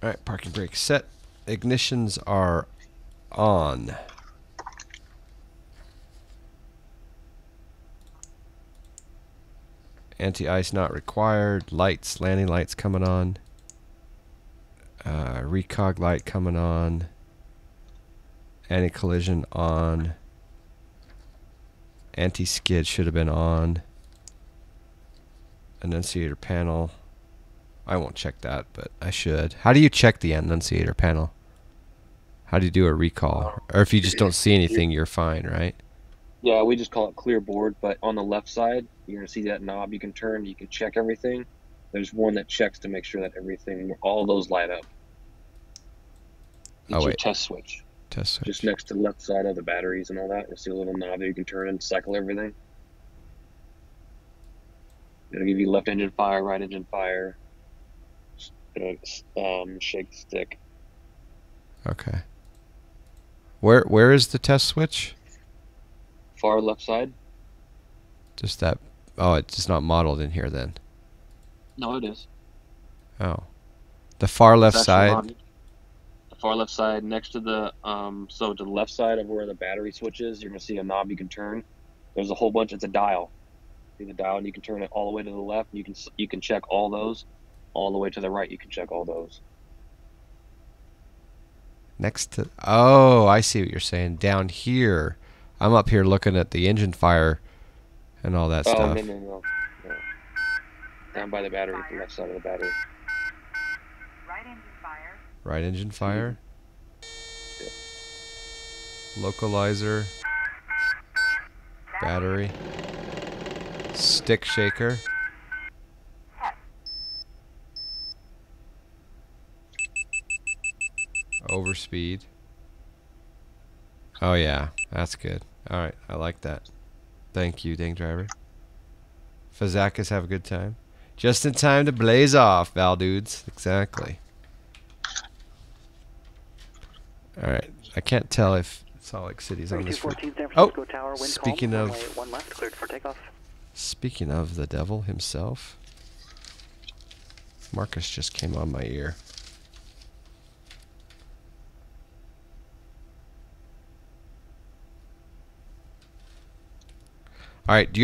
Alright, parking brake set. Ignitions are on. Anti-ice not required. Lights, landing lights coming on. Recog light coming on. Anti-collision on. Anti-skid should have been on. Annunciator panel. I won't check that, but I should. How do you check the annunciator panel? How do you do a recall? Or if you just don't see anything, you're fine, right? Yeah, we just call it clear board, but on the left side, you're gonna see that knob you can turn, you can check everything. There's one that checks to make sure that everything, all those light up. It's your test switch. Test switch. Just next to the left side of the batteries and all that, you'll see a little knob that you can turn and cycle everything. It'll give you left engine fire, right engine fire. Shake the stick. Okay. Where is the test switch? Far left side. Just that. Oh, it's just not modeled in here then. No, it is. Oh, the far left side. The far left side, next to the so to the left side of where the battery switch is, you're gonna see a knob you can turn. There's a whole bunch. It's a dial. See the dial, and you can turn it all the way to the left. And you can check all those. All the way to the right, you can check all those. Next to. Oh, I see what you're saying. Down here. I'm up here looking at the engine fire and all that stuff. No. Down by the battery, the left side of the battery. Right engine fire. Right engine fire. Yep. Localizer. Battery. Stick shaker. Overspeed. Oh yeah, that's good. Alright, I like that. Thank you, dang driver. Fazakis, have a good time. Just in time to blaze off, Val dudes. Exactly. Alright, I can't tell if Salt Lake City's on this. Oh, speaking of the devil himself, Marcus just came on my ear. All right. Have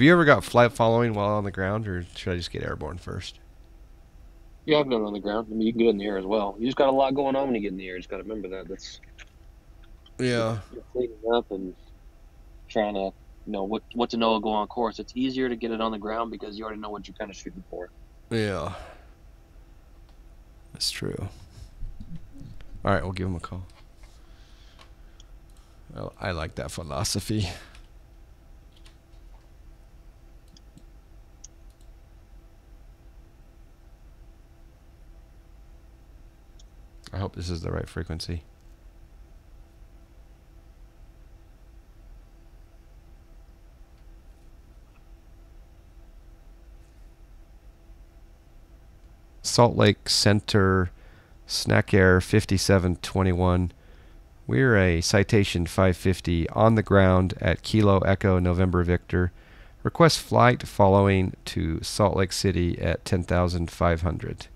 you ever got flight following while on the ground, or should I just get airborne first? Yeah, I've done it on the ground. I mean, you can get in the air as well. You just got a lot going on when you get in the air. You just got to remember that. That's yeah. You're cleaning up and trying to know what to know to go on course. It's easier to get it on the ground because you already know what you're kind of shooting for. Yeah, that's true. All right, we'll give him a call. Well, I like that philosophy. I hope this is the right frequency. Salt Lake Center, Snack Air 5721. We're a Citation 550 on the ground at Kilo Echo November Victor. Request flight following to Salt Lake City at 10,500.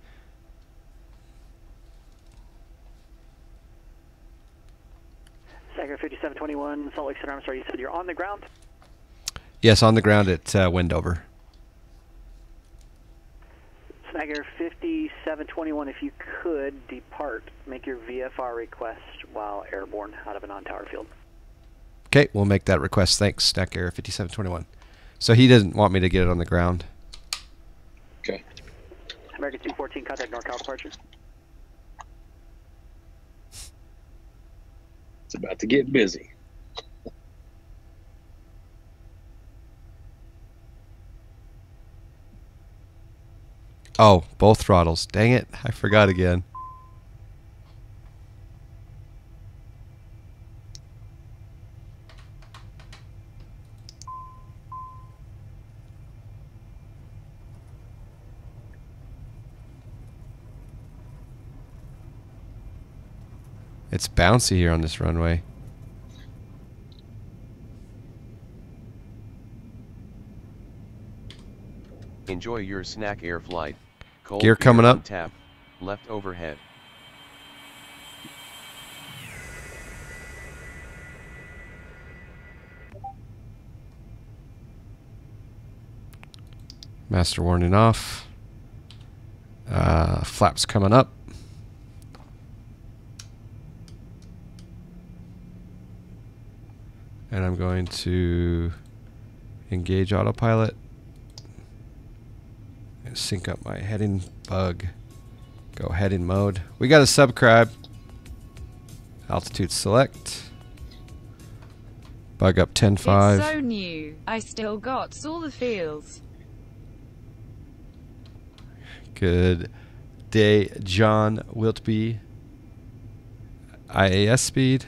Snagger 5721, Salt Lake Center. I'm sorry, you said you're on the ground? Yes, on the ground at Wendover. Snagger 5721, if you could depart, make your VFR request while airborne out of a non-tower field. Okay, we'll make that request. Thanks, Snack Air 5721. So he doesn't want me to get it on the ground. Okay. American 214, contact NorCal departure. It's about to get busy. Oh, both throttles. Dang it, I forgot again. It's bouncy here on this runway. Enjoy your Snack Air flight. Cold Gear coming up. Tap. Left overhead. Master warning off. Flaps coming up. And I'm going to engage autopilot. And sync up my heading bug. Go heading mode. We got a subcribe. Altitude select. Bug up 10.5. It's so new. I still got all the feels. Good day, John Wiltby. IAS speed.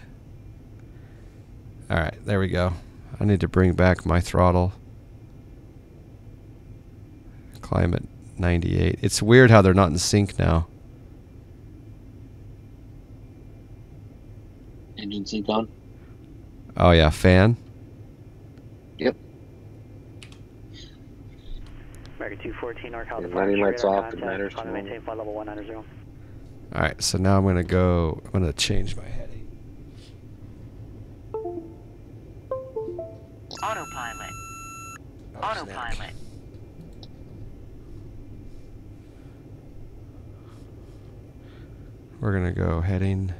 Alright, there we go. I need to bring back my throttle. Climate 98. It's weird how they're not in sync now. Engine sync on. Oh yeah, fan. Yep. American 214, NorCal And departure. landing lights radar off, contact, igniters climate on. maintain flight level 190. Alright, so now I'm gonna change my heading. Autopilot. Oh, Autopilot. snap. We're gonna go heading.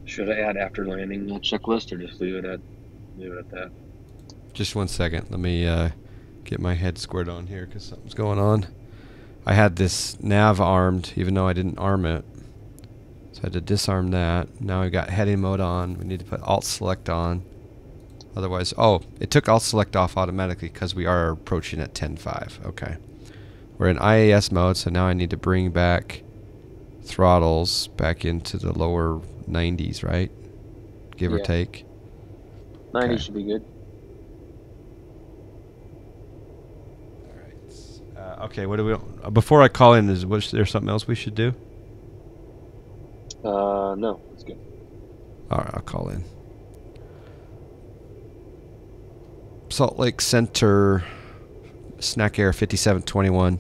Should I add after landing checklist or just leave it at that? Just one second. Let me get my head squared on here because something's going on. I had this nav armed even though I didn't arm it. So I had to disarm that. Now I've got heading mode on. We need to put alt select on. Otherwise, oh, it took alt select off automatically because we are approaching at 10.5. Okay. We're in IAS mode, so now I need to bring back throttles back into the lower 90s, right? Give or Yeah. take. 90 Okay. should be good. Okay, what do we? Before I call in, was there something else we should do? No, it's good. All right, I'll call in. Salt Lake Center, Snack Air 5721,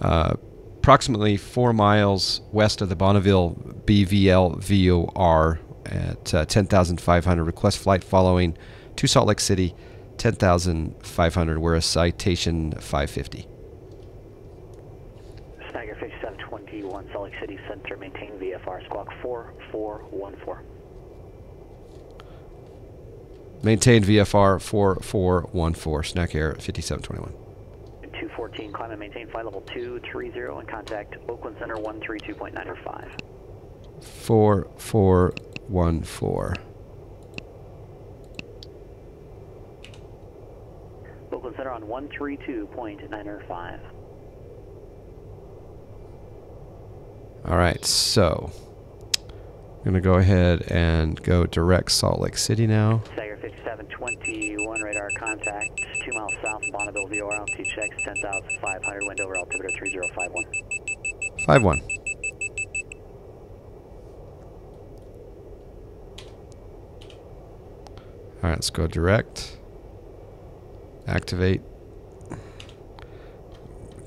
approximately 4 miles west of the Bonneville BVL VOR at 10,500. Request flight following to Salt Lake City, 10,500. We're a Citation 550. Snagger 5721, Salt Lake City Center, maintain VFR, squawk 4414. Maintain VFR 4414, Snack Air 5721. 214, climate maintain flight level 230 and contact Oakland Center 132.905. 4414. Oakland Center on 132.905. All right, so I'm going to go ahead and go direct Salt Lake City now. Stagger 5721, radar contact 2 miles south of Bonneville VOR, altitude checks 10,500, wind over altimeter 3051. 5-1. All right, let's go direct. Activate.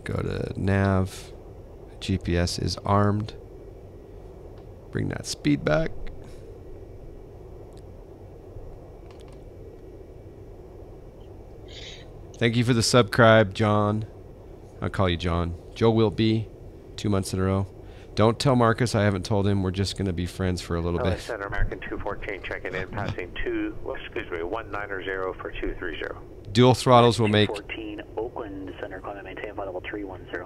Go to nav. GPS is armed. Bring that speed back. Thank you for the subscribe, John. I'll call you John. Joe will be 2 months in a row. Don't tell Marcus I haven't told him. We're just going to be friends for a little LA bit. Center, American 214, checking in, passing 190 for 230. Dual throttles will make 214, Oakland Center, climate maintain flight level 310.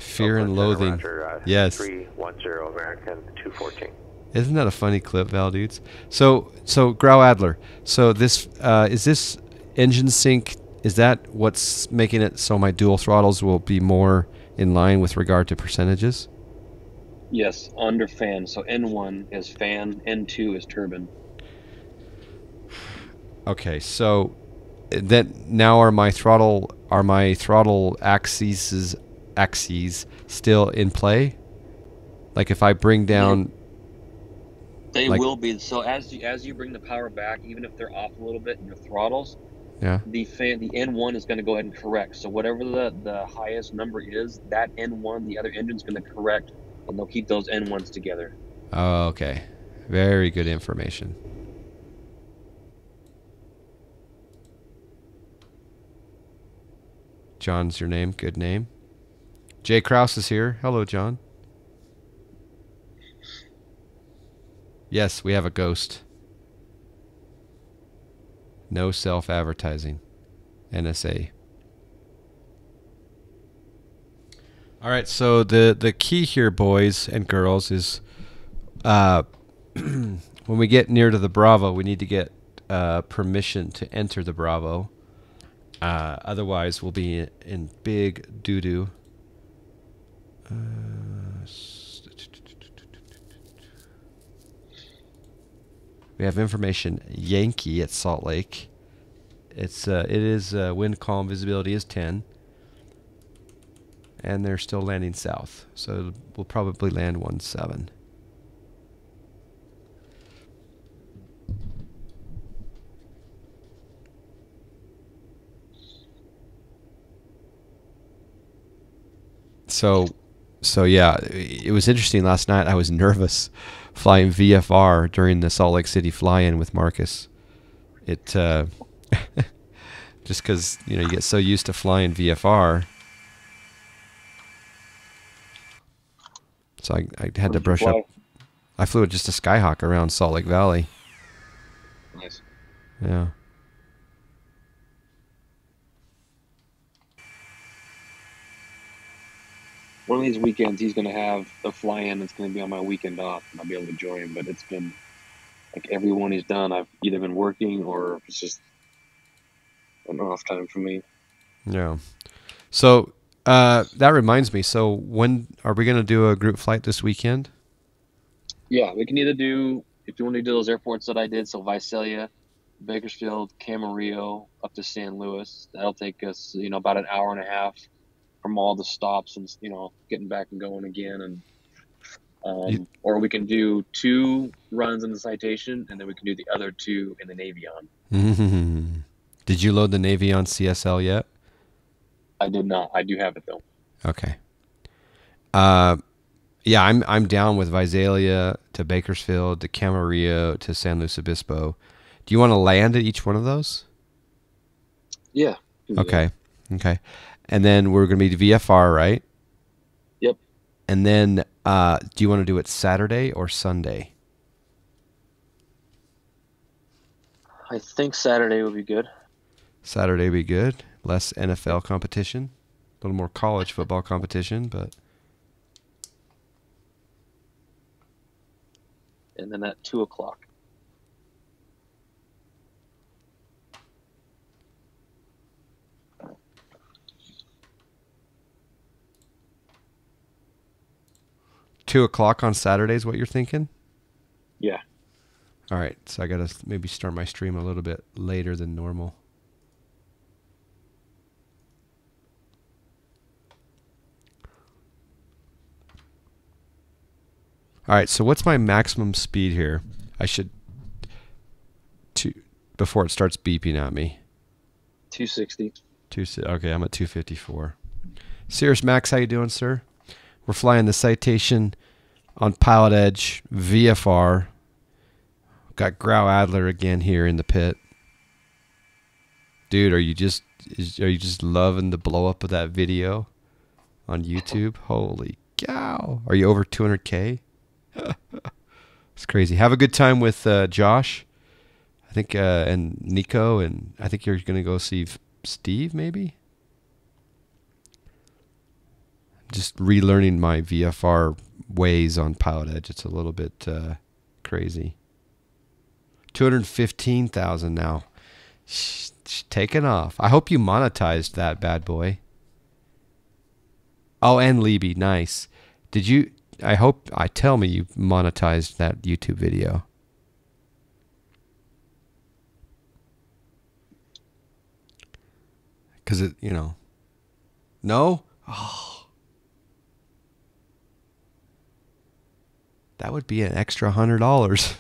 fear and Oakland Center, loathing. Roger, Yes. 310, American 214. Isn't that a funny clip, Val dudes? So Grau Adler. So this is this engine sync. Is that what's making it so my dual throttles will be more in line with regard to percentages? Yes, under fan. So N1 is fan, N2 is turbine. Okay, so then now are my throttle axes still in play? Like if I bring down They Like, will be. So as you bring the power back, even if they're off a little bit in your throttles, yeah. the N1 is going to go ahead and correct. So whatever the highest number is, that N1, the other engine's going to correct, and they'll keep those N1s together. Oh, okay. Very good information. John's your name. Good name. Jay Kraus is here. Hello, John. Yes, we have a ghost. No self-advertising. NSA. All right, so the key here, boys and girls, is when we get near to the Bravo, we need to get permission to enter the Bravo. Otherwise, we'll be in big doo-doo. We have information Yankee at Salt Lake. It is wind calm, visibility is 10, and they're still landing south, so we'll probably land 17. So yeah, it was interesting last night. I was nervous flying VFR during the Salt Lake City fly-in with Marcus. It just because you get so used to flying VFR, so I had to brush up. I flew just a Skyhawk around Salt Lake Valley. Nice. Yeah. One of these weekends, he's going to have a fly-in that's going to be on my weekend off, and I'll be able to join. But it's been like every one he's done, I've either been working or it's just an off time for me. Yeah. So that reminds me. So when are we going to do a group flight this weekend? Yeah, we can either do, if you want to do those airports that I did, so Visalia, Bakersfield, Camarillo, up to San Luis. That'll take us, about an hour and a half from all the stops and, getting back and going again. And or we can do 2 runs in the Citation, and then we can do the other 2 in the Navion. Did you load the Navion CSL yet? I did not. I do have it though. Okay. Yeah, I'm down with Visalia to Bakersfield to Camarillo to San Luis Obispo. Do you want to land at each one of those? Yeah. Okay. Okay. And then we're going to be VFR, right? Yep. And then do you want to do it Saturday or Sunday? I think Saturday would be good. Saturday would be good. Less NFL competition. A little more college football competition, but... And then at 2 o'clock. $2 on Saturday is what you're thinking? Yeah. All right, so I got to maybe start my stream a little bit later than normal. All right, so what's my maximum speed here? I should, before it starts beeping at me. 260. Okay, I'm at 254. Cirrus Max, how you doing, sir? We're flying the Citation on Pilotedge VFR. Got Grau Adler again here in the pit. Dude, are you just loving the blow up of that video on YouTube? Holy cow! Are you over 200K? It's crazy. Have a good time with Josh, I think, and Nico, and I think you're gonna go see Steve, maybe. Just relearning my VFR ways on Pilotedge. It's a little bit crazy. 215,000 now. Taking off. I hope you monetized that bad boy. Oh, and Libby, nice. Did you? Tell me you monetized that YouTube video. Because it, no? Oh. That would be an extra $100.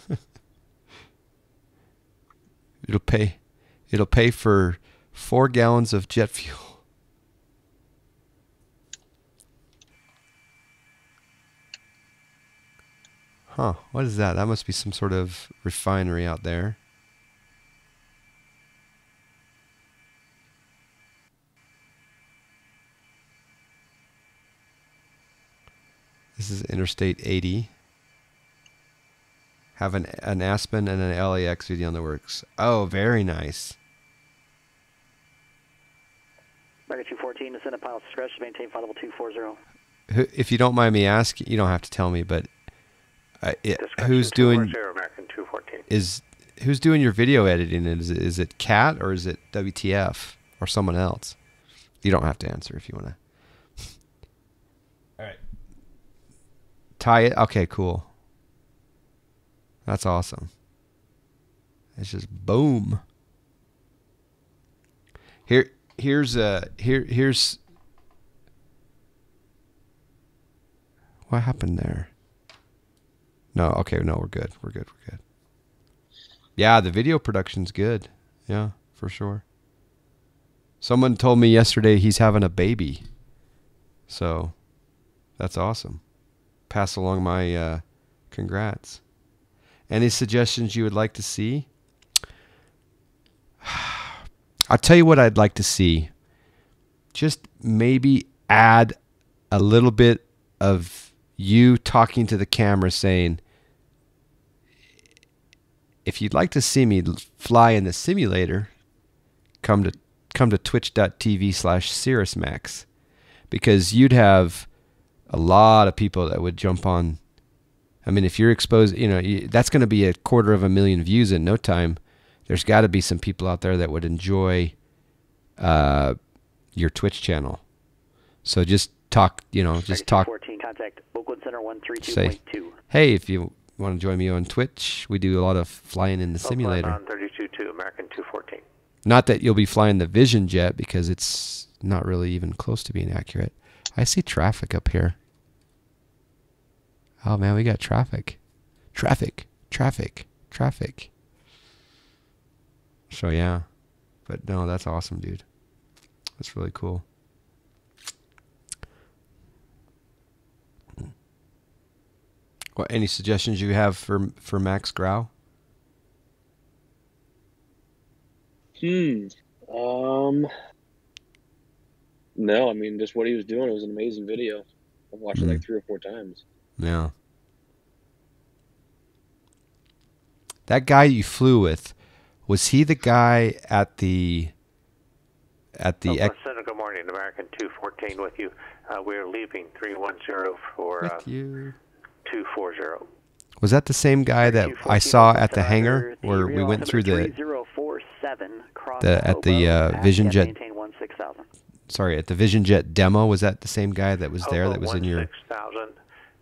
It'll pay for 4 gallons of jet fuel. Huh, what is that? That must be some sort of refinery out there. This is Interstate 80. Have an Aspen and an LAX video on the works. Oh, very nice. Market 214, descend at pilot's discretion, maintain flight level 240. If you don't mind me asking, you don't have to tell me, but who's doing who's doing your video editing? Is it Cat or is it WTF or someone else? You don't have to answer if you want to. All right. Tie it. Okay, cool. That's awesome. It's just boom. Here's what happened there? No, okay, no, we're good. We're good. Yeah, the video production's good. Yeah, for sure. Someone told me yesterday he's having a baby. So, that's awesome. Pass along my congrats. Any suggestions you would like to see? I'll tell you what I'd like to see. Just maybe add a little bit of you talking to the camera saying, if you'd like to see me fly in the simulator, come to twitch.tv/CirrusMax, because you'd have a lot of people that would jump on. I mean, if you're exposed, that's going to be 250,000 views in no time. There's got to be some people out there that would enjoy your Twitch channel. So just talk, just talk. 14, contact Oakland Center 132.2. Say, hey, if you want to join me on Twitch, we do a lot of flying in the simulator. Oakland on 32.2, American 214. Not that you'll be flying the Vision jet, because it's not really even close to being accurate. I see traffic up here. Oh man, we got traffic. Traffic. So yeah. But no, that's awesome, dude. That's really cool. What, any suggestions you have for Max Grau? No, I mean, just what he was doing. It was an amazing video. I've watched it like 3 or 4 times. Yeah. That guy you flew with, was he the guy at the Good morning, American 214 with you. We're leaving 310 for 240. Was that the same guy that I saw at the hangar where we went through the 3047 at the Vision Jet? Maintain 16,000. Sorry, at the Vision Jet demo, was that the same guy that was there that was in your? 16,000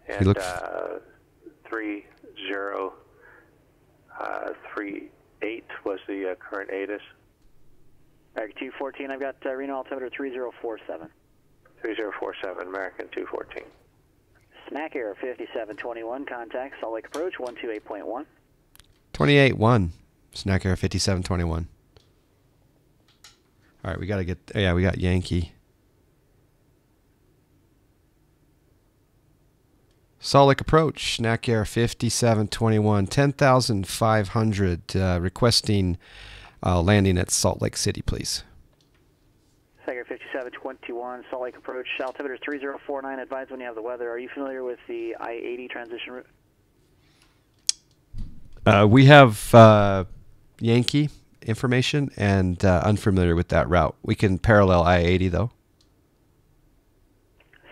and He looked 3038 was the current ATIS. American 214, I've got Reno altimeter 3047. 3047, American 214. Snack Air 5721, contact Salt Lake Approach 128.1. 28-1, Snack Air 5721. All right, we got to get, we got Yankee. Salt Lake Approach, Snack Air 5721, 10,500, requesting landing at Salt Lake City, please. Snack Air 5721, Salt Lake Approach, altimeter 3049, advise when you have the weather. Are you familiar with the I-80 transition route? We have Yankee information and unfamiliar with that route. We can parallel I-80 though.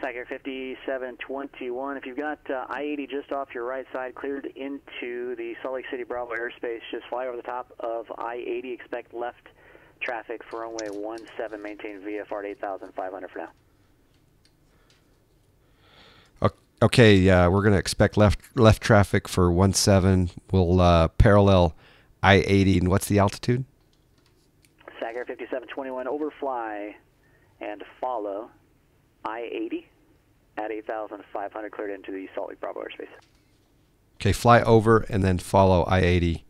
Snack Air 5721, if you've got I-80 just off your right side, cleared into the Salt Lake City Bravo airspace, just fly over the top of I-80, expect left traffic for runway 17, maintain VFR at 8,500 for now. Okay, we're going to expect left traffic for 17. We'll parallel I-80, and what's the altitude? Snack Air 5721, overfly and follow I-80 at 8,500, cleared into the Salt Lake Bravo airspace. Okay, fly over and then follow I-80,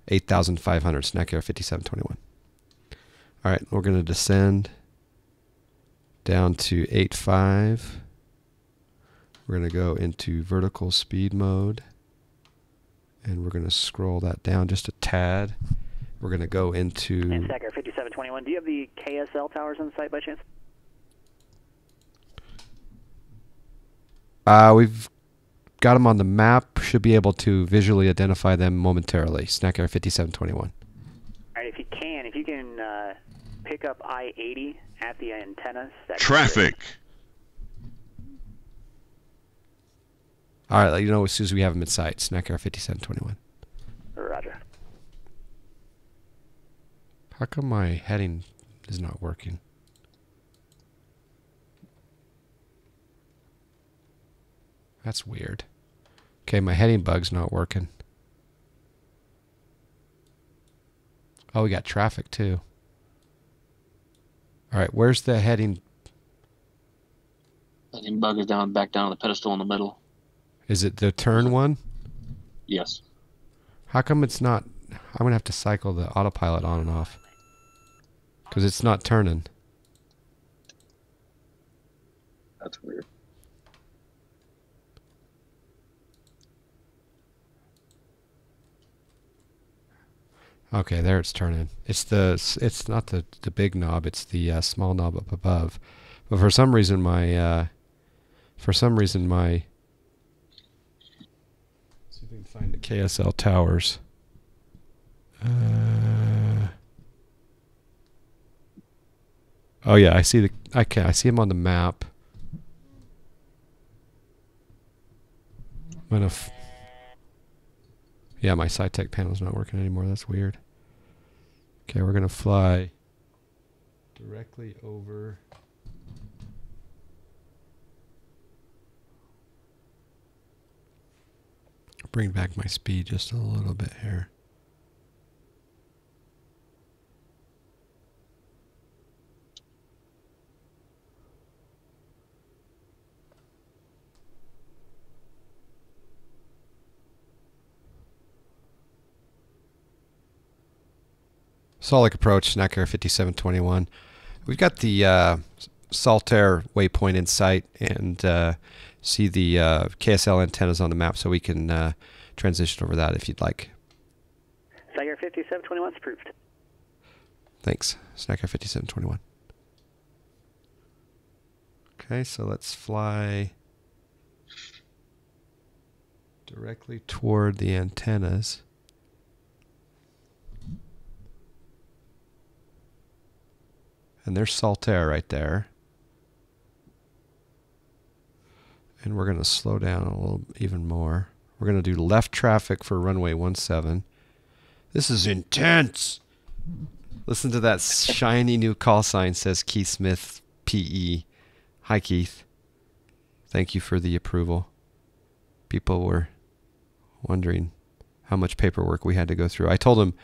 8,500, Snack Air 5721. All right, we're going to descend down to 8.5. We're going to go into vertical speed mode, and we're going to scroll that down just a tad. We're going to go into... And Snack Air 5721, do you have the KSL towers on site by chance? We've got them on the map. Should be able to visually identify them momentarily. Snack Air 5721. All right, if you can pick up I-80 at the antennas. Traffic. All right, let you know as soon as we have them in sight. Snack Air 5721. Roger. How come my heading is not working? That's weird. Okay, my heading bug's not working. Oh, we got traffic too. All right, where's the heading? Heading bug is back down on the pedestal in the middle. Is it the turn one? Yes. How come it's not? I'm going to have to cycle the autopilot on and off. Because it's not turning. That's weird. Okay, there it's turning. It's not the big knob. It's the small knob up above. But for some reason my let's see if we can find the KSL towers. Oh yeah, I see them on the map. I'm gonna yeah, my SciTech panel's not working anymore. That's weird. Okay, we're gonna fly directly over. Bring back my speed just a little bit here. Salt Lake approach, Snack Air 5721. We've got the Saltair waypoint in sight, and see the KSL antennas on the map, so we can transition over that if you'd like. Snack Air 5721 is approved. Thanks, Snack Air 5721. Okay, so let's fly directly toward the antennas. And there's Saltair right there. And we're going to slow down a little even more. We're going to do left traffic for runway 17. This is intense. Listen to that shiny new call sign, says Keith Smith, PE. Hi, Keith. Thank you for the approval. People were wondering how much paperwork we had to go through. I told them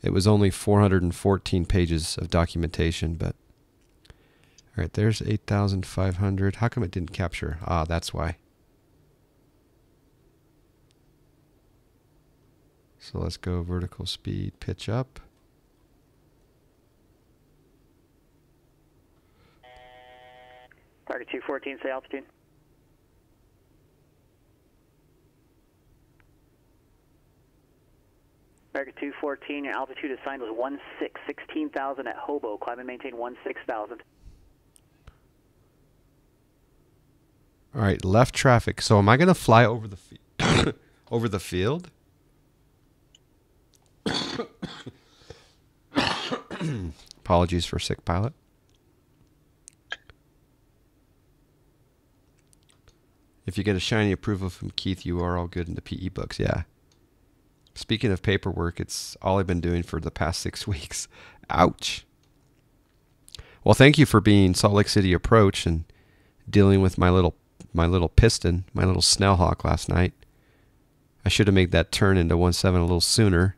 it was only 414 pages of documentation, but all right, there's 8,500. How come it didn't capture? Ah, that's why. So let's go vertical speed, pitch up. Target 214, say altitude. American 214, your altitude assigned was 16,000 at Hobo. Climb and maintain 16,000. All right, left traffic. So am I going to fly over the over the field? Apologies for sick pilot. If you get a shiny approval from Keith, you are all good in the PE books. Yeah. Speaking of paperwork, it's all I've been doing for the past 6 weeks. Ouch. Well, thank you for being Salt Lake City approach and dealing with my little piston, my little Snellhawk last night. I should have made that turn into 17 a little sooner.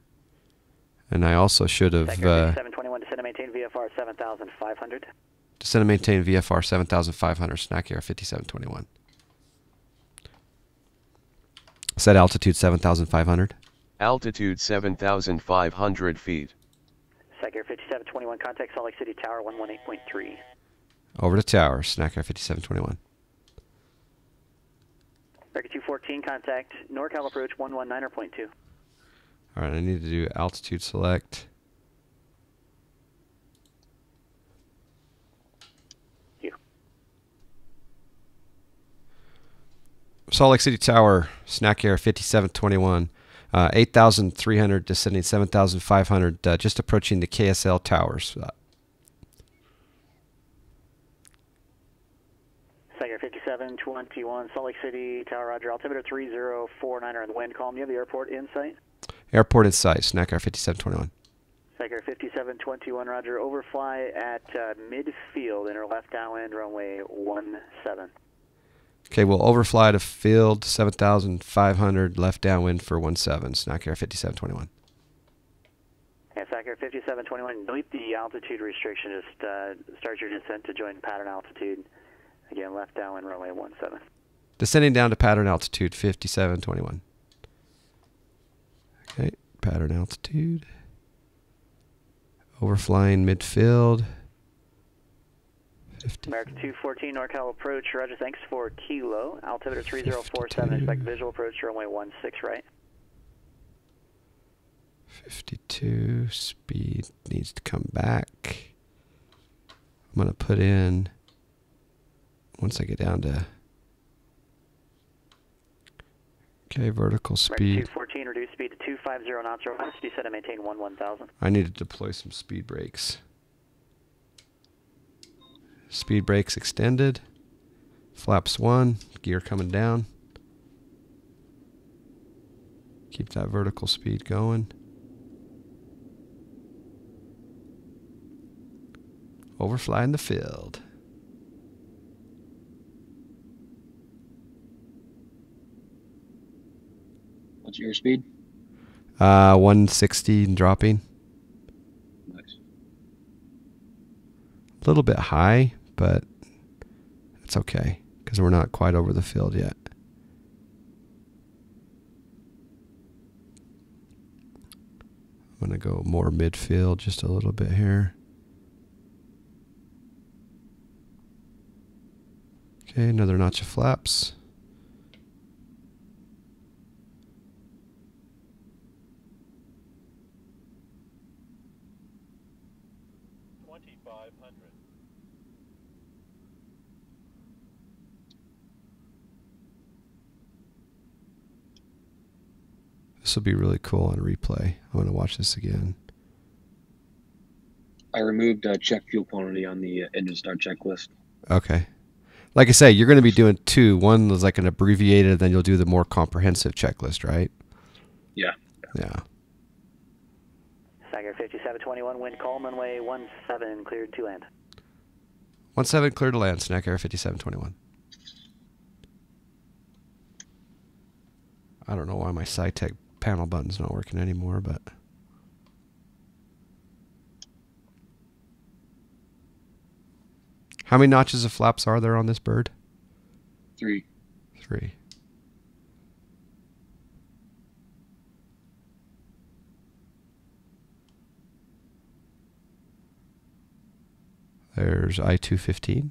And I also should have... 721, descend and maintain VFR 7,500. Descend and maintain VFR 7,500, Snack Air 5721. Set altitude 7,500. Altitude 7,500 feet. Snack Air 5721, contact Salt Lake City Tower 118.3. Over to tower, Snack Air 5721. American 214, contact NorCal approach 119.2. All right, I need to do altitude select. Salt Lake City Tower, Snack Air 5721, 8,300 descending 7,500, just approaching the KSL towers. Snack Air 5721, Salt Lake City Tower, roger. Altimeter 3049 on the wind calm. You have the airport in sight? Airport in sight, Snack Air 5721. Snack Air 5721, roger. Overfly at midfield, enter left downwind, runway 17. Okay, we'll overfly to field 7,500 left downwind for 17, Snack Air 5721. Yeah, Snack Air 5721, delete the altitude restriction. Just start your descent to join pattern altitude. Again, left downwind, runway 17. Descending down to pattern altitude 5721. Okay, pattern altitude. Overflying midfield. American 214, NorCal approach, roger, thanks for Kilo. Altimeter 3047, expect visual approach, runway 16 right. 52, speed needs to come back. I'm going to put in, once I get down to, okay, vertical speed. American 214, reduce speed to 250 knots or less, descend and maintain 1000. I need to deploy some speed brakes. Speed brakes extended. Flaps 1. Gear coming down. Keep that vertical speed going. Overflying the field. What's your speed? 160 and dropping. Nice. A little bit high, but it's okay because we're not quite over the field yet. I'm going to go more midfield just a little bit here. Okay, another notch of flaps. This will be really cool on replay. I want to watch this again. I removed check fuel quantity on the engine start checklist. Okay. Like I say, you're going to be doing two. One is like an abbreviated, then you'll do the more comprehensive checklist, right? Yeah. Yeah. Snack Air 5721, wind calm, runway 17, cleared to land. 17 clear to land, Snack Air 5721. I don't know why my SciTech panel button's not working anymore, but how many notches of flaps are there on this bird? 3. 3. There's I-215.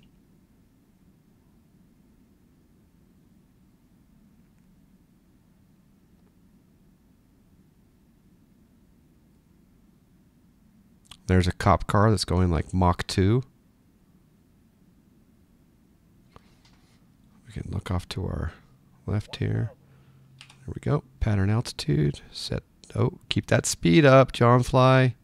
There's a cop car that's going like Mach 2. We can look off to our left here. There we go. Pattern altitude. Set. Oh, keep that speed up, John Fly.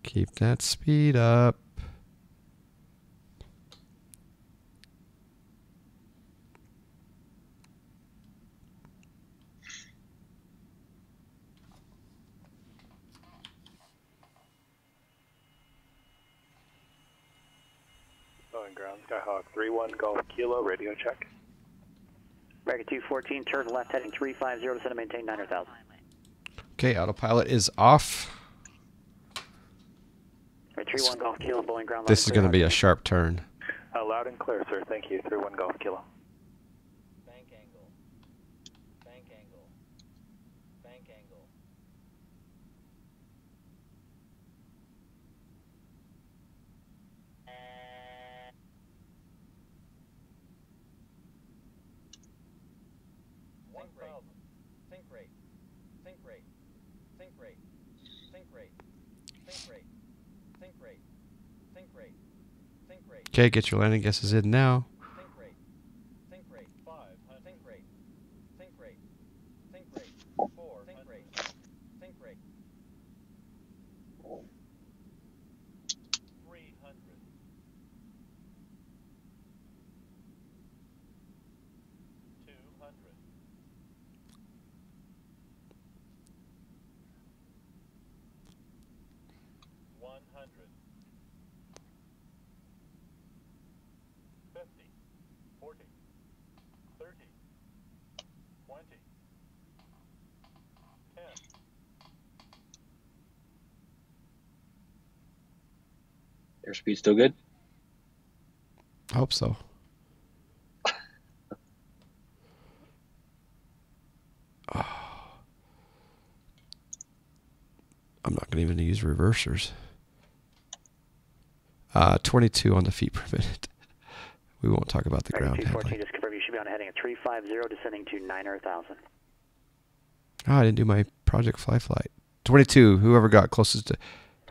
Keep that speed up. Going ground, Skyhawk 3-1, Golf Kilo, radio check. American 214, turn left heading 350, descend and maintain 900,000. Okay, autopilot is off. Right, 3-1 Golf Kilo, Boeing ground. This is going to be a sharp turn. Loud and clear, sir. Thank you. 3-1 Golf Kilo. Okay, get your landing guesses in now. Airspeed still good? I hope so. I'm not going to even use reversers. 22 on the feet per minute. We won't talk about the ground handling. Just confirm you should be on a heading at 350, descending to 9,000. Oh, I didn't do my project flight. 22, whoever got closest to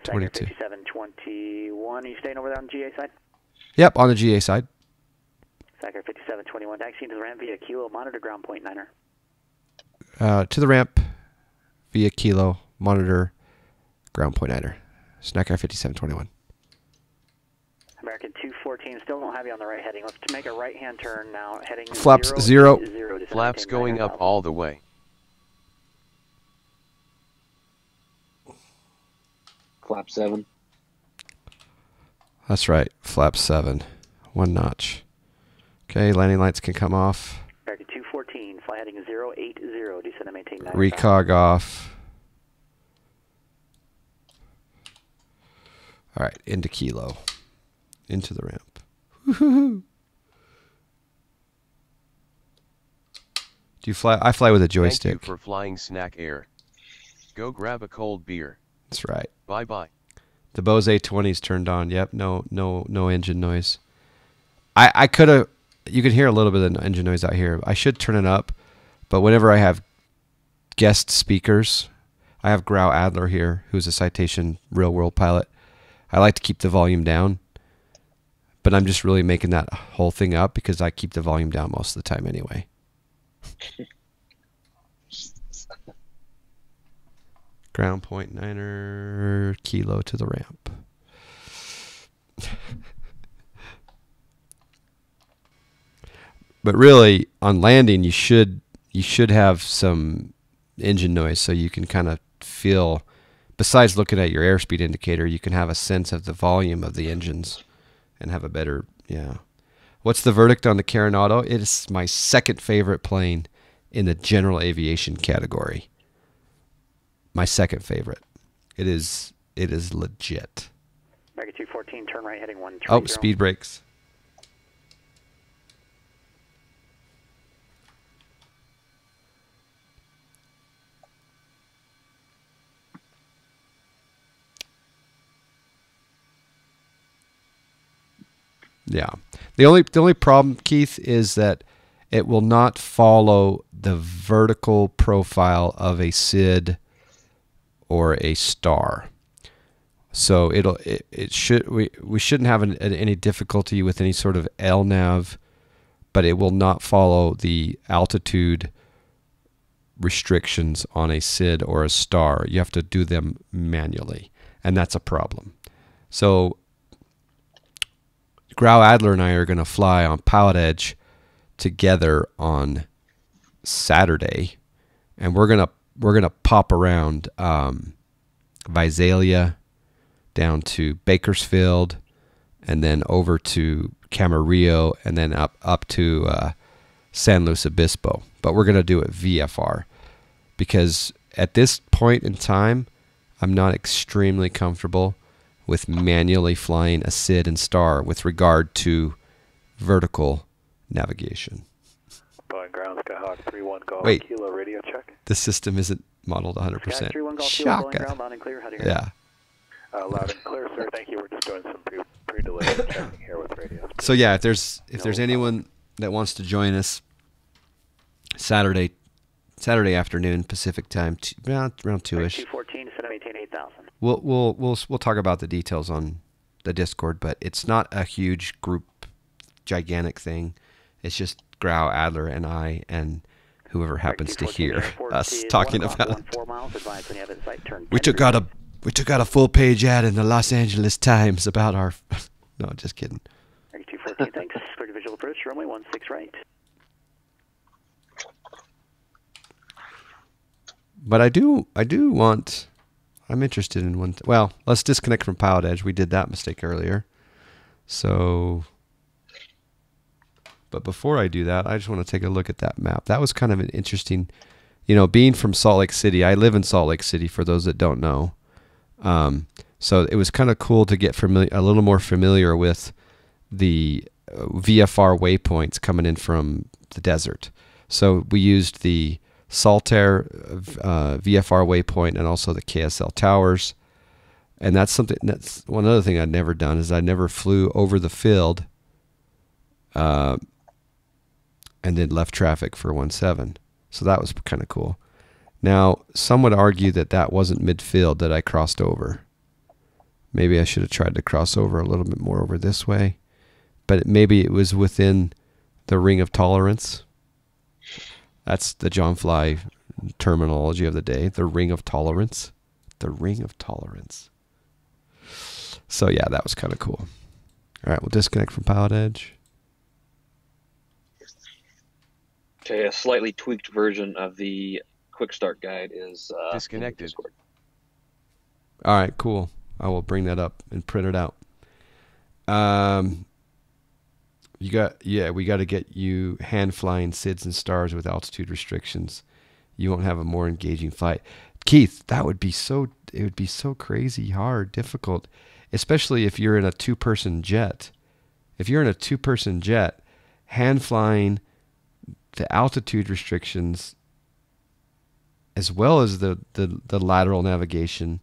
22. 5721, are you staying over there on the GA side? Yep, on the GA side. Sacker 5721, taxiing to the ramp via Kilo, monitor ground point Niner. To the ramp via Kilo, monitor ground point Niner. Snacker 5721. American 214, still don't have you on the right heading. Let's make a right-hand turn now, heading Flaps 0. Flaps going up all the way. Flap 7. That's right, flap 7. 1 notch. Okay, landing lights can come off. American 214, fly heading 080, descend and maintain 9. Recog off. All right, into Kilo. Into the ramp. Woohoo! Do you fly? I fly with a joystick. Thank you for flying Snack Air. Go grab a cold beer. That's right. Bye bye. The Bose A20's turned on. Yep, no engine noise. I could have. You can hear a little bit of engine noise out here. I should turn it up, but whenever I have guest speakers, I have Grau Adler here, who's a Citation real-world pilot. I like to keep the volume down, but I'm just really making that whole thing up because I keep the volume down most of the time anyway. Ground point Niner, Kilo to the ramp. But really, on landing, you should have some engine noise so you can kind of feel, besides looking at your airspeed indicator, you can have a sense of the volume of the engines and have a better, yeah. What's the verdict on the Carenado? It is my second favorite plane in the general aviation category. My second favorite. It is legit. American 214, turn right heading 130. Oh, speed brakes. Yeah. The only problem, Keith, is that it will not follow the vertical profile of a SID or a star. So we shouldn't have any difficulty with any sort of LNAV, but it will not follow the altitude restrictions on a SID or a star. You have to do them manually, and that's a problem. So Grau Adler and I are going to fly on Pilotedge together on Saturday, and we're gonna pop around Visalia down to Bakersfield, and then over to Camarillo, and then up to San Luis Obispo. But we're gonna do it VFR because at this point in time, I'm not extremely comfortable with manually flying a SID and star with regard to vertical navigation. Boeing ground Skyhawk 31 Golf Wait. Kilo radio check. The system isn't modeled 100%. Sky 31 Golf Kilo, Boeing Shaka. ground, loud and clear. How do you hear? Yeah. Loud and clear, sir. Thank you. We're just doing some pre-delay checking here with radios. So yeah, if there's anyone that wants to join us Saturday Saturday afternoon Pacific time, around 2ish. 214 to set up maintain 8,000. We'll talk about the details on the Discord, but it's not a huge group, gigantic thing. It's just Grau, Adler, and I, and whoever happens to hear us talking about it. We took out a full page ad in the Los Angeles Times about our. No, just kidding. 214, thanks. Clear to visual approach. Runway 16 right. But I'm interested in one. Well, let's disconnect from Pilotedge. We did that mistake earlier. So, but before I do that, I just want to take a look at that map. That was kind of an interesting, being from Salt Lake City. I live in Salt Lake City, for those that don't know. So it was kind of cool to get a little more familiar with the VFR waypoints coming in from the desert. So we used the Saltair VFR waypoint and also the KSL towers. And that's one other thing I'd never done is I never flew over the field and then left traffic for 17. So that was kind of cool. Now, some would argue that that wasn't midfield that I crossed over. Maybe I should have tried to cross over a little bit more over this way. But maybe it was within the ring of tolerance. That's the John Fly terminology of the day. The ring of tolerance. The ring of tolerance. So yeah, that was kind of cool. All right, we'll disconnect from Pilotedge. Okay, a slightly tweaked version of the quick start guide is disconnected. All right, cool. I will bring that up and print it out. We got to get you hand flying SIDS and stars with altitude restrictions. You won't have a more engaging flight. Keith, it would be so crazy hard, difficult, especially if you're in a two-person jet. If you're in a two-person jet, hand flying the altitude restrictions as well as the lateral navigation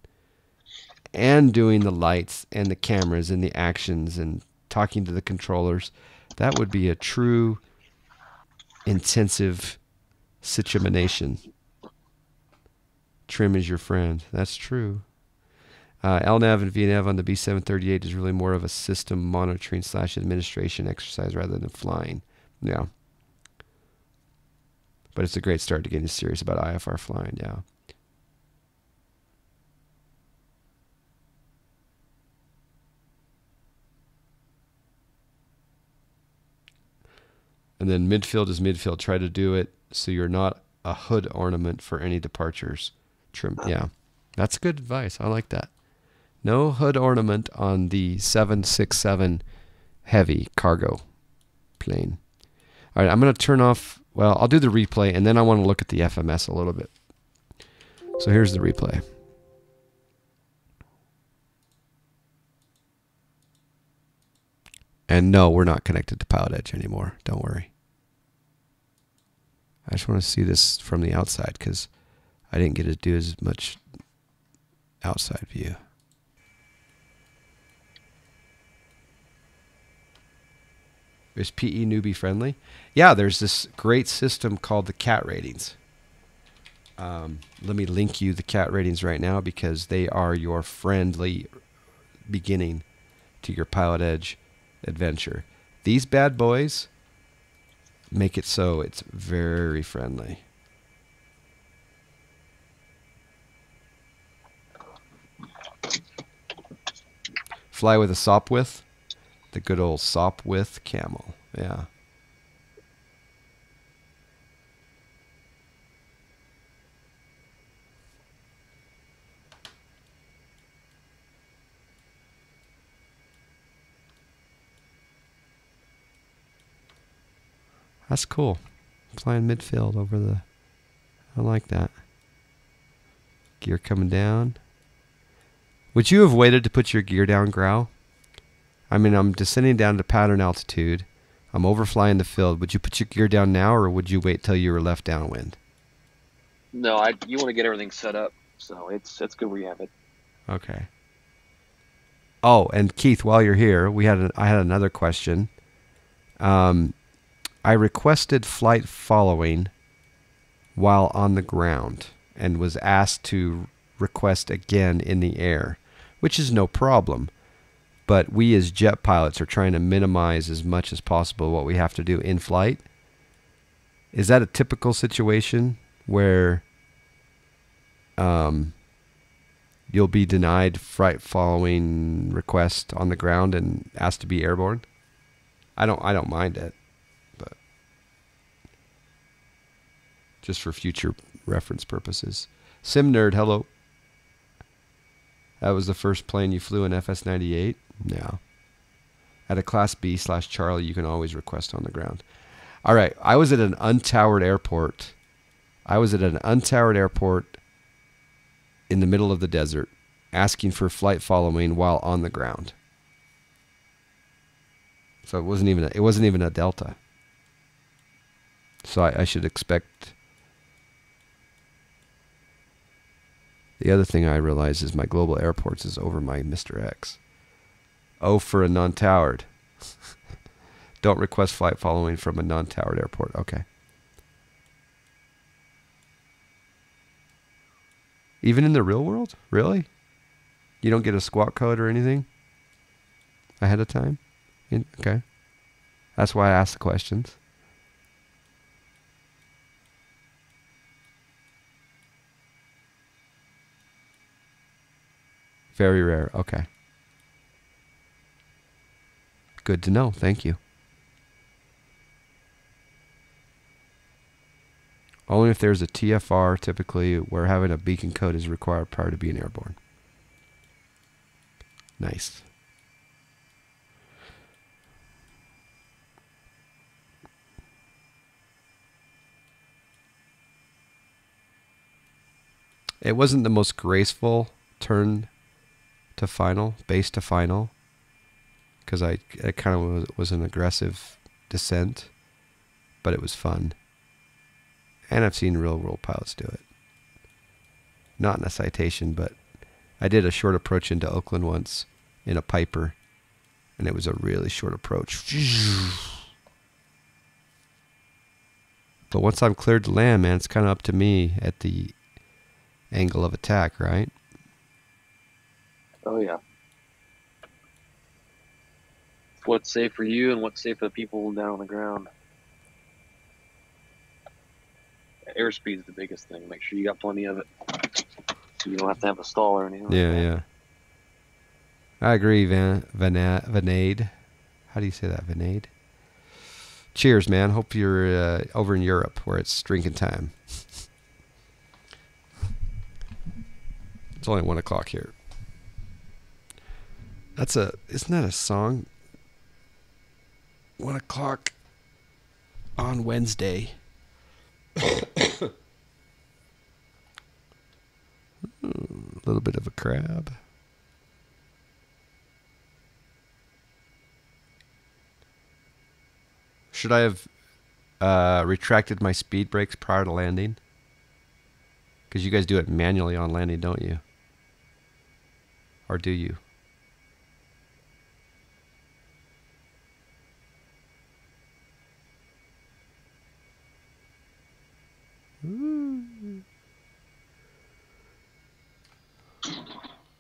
and doing the lights and the cameras and the actions and talking to the controllers, that would be a true intensive situation. Trim is your friend. That's true. LNAV and VNAV on the B738 is really more of a system monitoring / administration exercise rather than flying. Yeah. But it's a great start to getting serious about IFR flying, yeah. And then midfield is midfield. Try to do it so you're not a hood ornament for any departures. Trim. Yeah, that's good advice. I like that. No hood ornament on the 767 heavy cargo plane. All right, I'm going to turn off. Well, I'll do the replay, and then I want to look at the FMS a little bit. So here's the replay. And no, we're not connected to Pilotedge anymore. Don't worry. I just want to see this from the outside because I didn't get to do as much outside view. Is PE newbie friendly? Yeah, there's this great system called the CAT ratings. Let me link you the CAT ratings right now because they are your friendly beginning to your Pilotedge adventure. These bad boys make it so it's very friendly. Fly with a SOP width. The good old SOP width camel. Yeah. That's cool. Flying midfield over the... I like that. Gear coming down. Would you have waited to put your gear down, Grau? I mean, I'm descending down to pattern altitude. I'm overflying the field. Would you put your gear down now, or would you wait till you were left downwind? No, you want to get everything set up, so it's good where you have it. Okay. Oh, and Keith, while you're here, I had another question. I requested flight following while on the ground and was asked to request again in the air, which is no problem. But we as jet pilots are trying to minimize as much as possible what we have to do in flight. Is that a typical situation where you'll be denied flight following request on the ground and asked to be airborne? I don't mind it, but just for future reference purposes. Sim Nerd, hello. That was the first plane you flew in FS98? No. At a Class B/Charlie, you can always request on the ground. All right, I was at an untowered airport. In the middle of the desert, asking for flight following while on the ground. So it wasn't even a Delta. So I should expect. The other thing I realize is my global airports is over my Mr. X. Oh, for a non-towered. Don't request flight following from a non-towered airport. Okay. Even in the real world? Really? You don't get a squawk code or anything ahead of time? Okay. That's why I asked the questions. Very rare. Okay. Good to know. Thank you. Only if there's a TFR, typically, where having a beacon code is required prior to being airborne. Nice. It wasn't the most graceful turn to final, base to final, because it kind of was an aggressive descent, but it was fun. And I've seen real world pilots do it. Not in a Citation, but I did a short approach into Oakland once in a Piper, and it was a really short approach. But once I'm cleared to land, man, it's kind of up to me at the angle of attack, right? Oh, yeah. What's safe for you and what's safe for the people down on the ground. Airspeed is the biggest thing. Make sure you got plenty of it, so you don't have to have a stall or anything. Yeah, yeah. I agree, Vanade. How do you say that, Vanade? Cheers, man. Hope you're over in Europe where it's drinking time. It's only 1 o'clock here. Isn't that a song? 1 o'clock on Wednesday. A little bit of a crab. Should I have retracted my speed brakes prior to landing? Because you guys do it manually on landing, don't you? Or do you?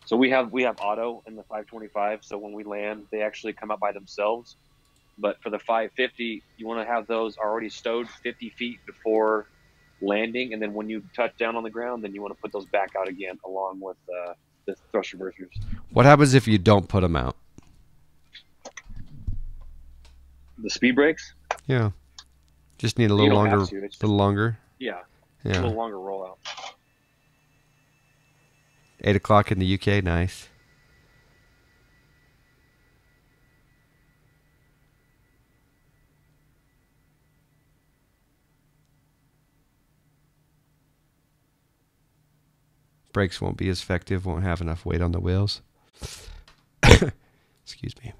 So we have auto in the 525. So when we land, they actually come up by themselves. But for the 550, you want to have those already stowed 50 feet before landing, and then when you touch down on the ground, then you want to put those back out again, along with the thrust reversers. What happens if you don't put them out? The speed brakes? Yeah, just need a little longer. Little longer. Yeah. Yeah. A little longer rollout. 8 o'clock in the UK. Nice. Brakes won't be as effective, won't have enough weight on the wheels. Excuse me.